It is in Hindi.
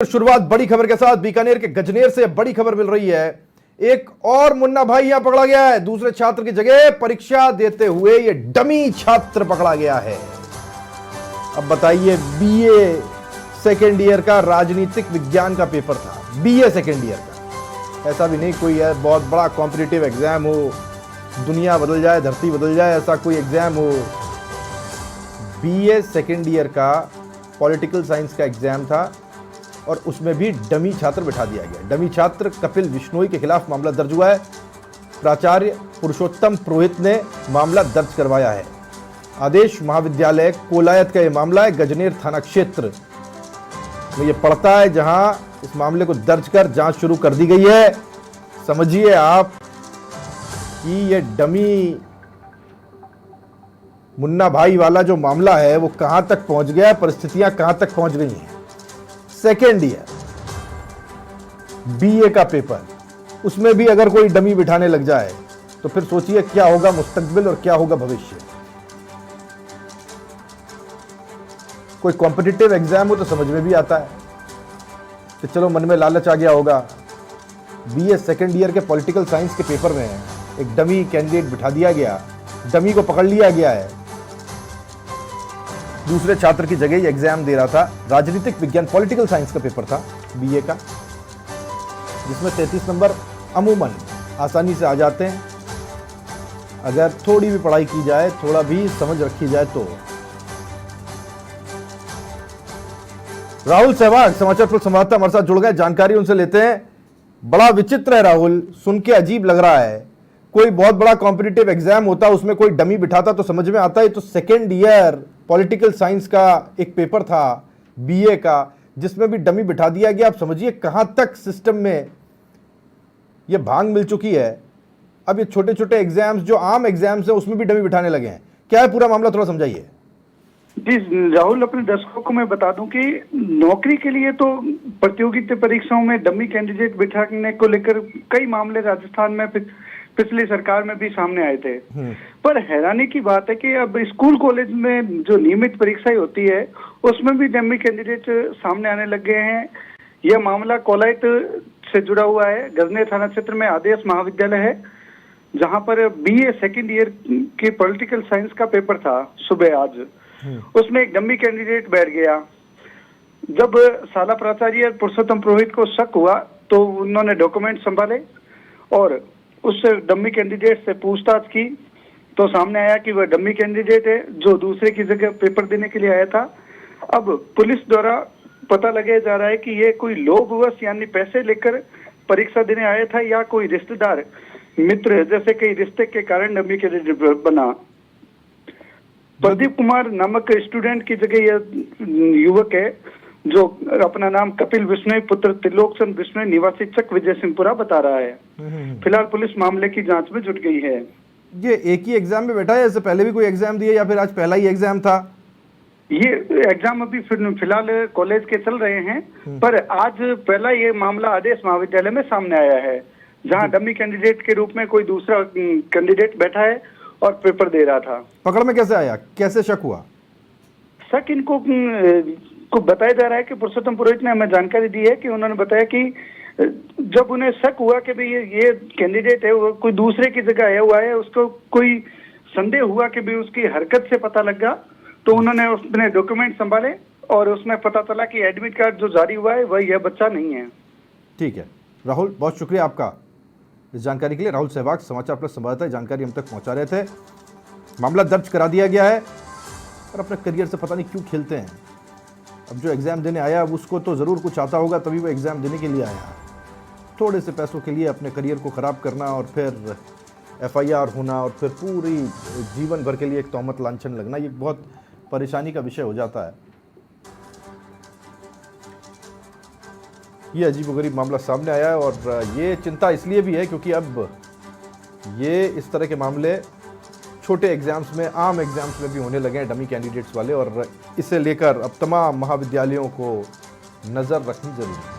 शुरुआत बड़ी खबर के साथ बीकानेर के गजनेर से बड़ी खबर मिल रही है। एक और मुन्ना भाई यहां पकड़ा गया है। दूसरे छात्र की जगह परीक्षा देते हुए ये डमी छात्र पकड़ा गया है। अब बताइए, बीए सेकेंड ईयर का राजनीतिक विज्ञान का पेपर था। बीए सेकेंड ईयर का, ऐसा भी नहीं कोई है बहुत बड़ा कॉम्पिटिटिव एग्जाम हो, दुनिया बदल जाए धरती बदल जाए ऐसा कोई एग्जाम हो। बीए सेकेंड ईयर का पॉलिटिकल साइंस का एग्जाम था और उसमें भी डमी छात्र बिठा दिया गया। डमी छात्र कपिल बिश्नोई के खिलाफ मामला दर्ज हुआ है। प्राचार्य पुरुषोत्तम पुरोहित ने मामला दर्ज करवाया है। आदेश महाविद्यालय कोलायत का यह मामला है। गजनेर थाना क्षेत्र में यह पड़ता है, जहां इस मामले को दर्ज कर जांच शुरू कर दी गई है। समझिए आप कि यह डमी मुन्ना भाई वाला जो मामला है वो कहां तक पहुंच गया, परिस्थितियां कहां तक पहुंच गई हैं। सेकेंड ईयर बीए का पेपर, उसमें भी अगर कोई डमी बिठाने लग जाए तो फिर सोचिए क्या होगा मुस्तकबिल और क्या होगा भविष्य। कोई कॉम्पिटिटिव एग्जाम हो तो समझ में भी आता है कि चलो मन में लालच आ गया होगा। बीए सेकेंड ईयर के पॉलिटिकल साइंस के पेपर में एक डमी कैंडिडेट बिठा दिया गया, डमी को पकड़ लिया गया है। दूसरे छात्र की जगह ये एग्जाम दे रहा था। राजनीतिक विज्ञान पॉलिटिकल साइंस का पेपर था बीए का, जिसमें 33 नंबर अमूमन आसानी से आ जाते हैं अगर थोड़ी भी पढ़ाई की जाए, थोड़ा भी समझ रखी जाए तो। राहुल सहवाग समाचार प्लस संवाददाता हमारे साथ जुड़ गए, जानकारी उनसे लेते हैं। बड़ा विचित्र है राहुल, सुन के अजीब लग रहा है। कोई बहुत बड़ा कॉम्पिटिटिव एग्जाम होता, उसमें कोई डमी बिठाता तो समझ में आता है। तो सेकेंड ईयर पॉलिटिकल साइंस का एक पेपर था बीए का, जिसमें भी डमी बिठा दिया गया। आप समझिए कहां तक सिस्टम में यह भांग मिल चुकी है। अब ये छोटे छोटे एग्जाम्स जो आम एग्जाम्स हैं उसमें भी डमी बिठाने लगे हैं। क्या है पूरा मामला, थोड़ा समझाइए। जी राहुल, अपने दर्शकों को मैं बता दूं कि नौकरी के लिए तो प्रतियोगिता परीक्षाओं में डमी कैंडिडेट बिठाने को लेकर कई मामले राजस्थान में पिछली सरकार में भी सामने आए थे। पर हैरानी की बात है कि अब स्कूल कॉलेज में जो नियमित परीक्षाएं होती है उसमें भी डमी कैंडिडेट सामने आने लग गए हैं। यह मामला कोलायत से जुड़ा हुआ है। गजनेर थाना क्षेत्र में आदेश महाविद्यालय है, जहां पर बीए सेकेंड ईयर की पॉलिटिकल साइंस का पेपर था सुबह आज। उसमें एक डमी कैंडिडेट बैठ गया। जब शाला प्राचार्य पुरुषोत्तम पुरोहित को शक हुआ तो उन्होंने डॉक्यूमेंट संभाले और उस डमी कैंडिडेट से पूछताछ की तो सामने आया कि वह डमी कैंडिडेट है जो दूसरे की जगह पेपर देने के लिए आया था। अब पुलिस द्वारा पता लगाया जा रहा है कि ये कोई लोभवश यानी पैसे लेकर परीक्षा देने आया था या कोई रिश्तेदार मित्र जैसे कई रिश्ते के कारण डमी कैंडिडेट बना। प्रदीप कुमार नामक स्टूडेंट की जगह यह युवक है जो अपना नाम कपिल बिश्नोई पुत्र त्रिलोकचंद बिश्नोई निवासी चक विजय सिंहपुरा बता रहा है। फिलहाल पुलिस मामले की जांच में जुट गई है। ये एक ही एग्जाम में बैठा है, इससे पहले भी कोई एग्जाम दिया या फिर आज पहला ही एग्जाम था? ये एग्जाम अभी फिलहाल कॉलेज के चल रहे हैं, पर आज पहला ये मामला आदेश महाविद्यालय में सामने आया है, जहां डमी कैंडिडेट के रूप में कोई दूसरा कैंडिडेट बैठा है और पेपर दे रहा था। पकड़ में कैसे आया, कैसे शक हुआ? शक इनको को बताया जा रहा है कि पुरुषोत्तम पुरोहित ने हमें जानकारी दी है कि उन्होंने बताया कि जब उन्हें शक हुआ कि भाई ये कैंडिडेट है वो कोई दूसरे की जगह आया हुआ है, उसको कोई संदेह हुआ कि भाई उसकी हरकत से पता लगा, तो उन्होंने अपने डॉक्यूमेंट संभाले और उसमें पता चला कि एडमिट कार्ड जो जारी हुआ है वह यह बच्चा नहीं है। ठीक है राहुल, बहुत शुक्रिया आपका इस जानकारी के लिए। राहुल सहवाग समाचार प्लस संवाददाता जानकारी हम तक पहुंचा रहे थे। मामला दर्ज करा दिया गया है और अपने करियर से पता नहीं क्यों खेलते हैं। अब जो एग्ज़ाम देने आया उसको तो ज़रूर कुछ आता होगा तभी वो एग्ज़ाम देने के लिए आया। थोड़े से पैसों के लिए अपने करियर को ख़राब करना और फिर एफआईआर होना और फिर पूरी जीवन भर के लिए एक तोहमत लांछन लगना, ये बहुत परेशानी का विषय हो जाता है। ये अजीबोगरीब मामला सामने आया है और ये चिंता इसलिए भी है क्योंकि अब ये इस तरह के मामले छोटे एग्जाम्स में, आम एग्जाम्स में भी होने लगे हैं, डमी कैंडिडेट्स वाले, और इसे लेकर अब तमाम महाविद्यालयों को नज़र रखनी जरूरी है।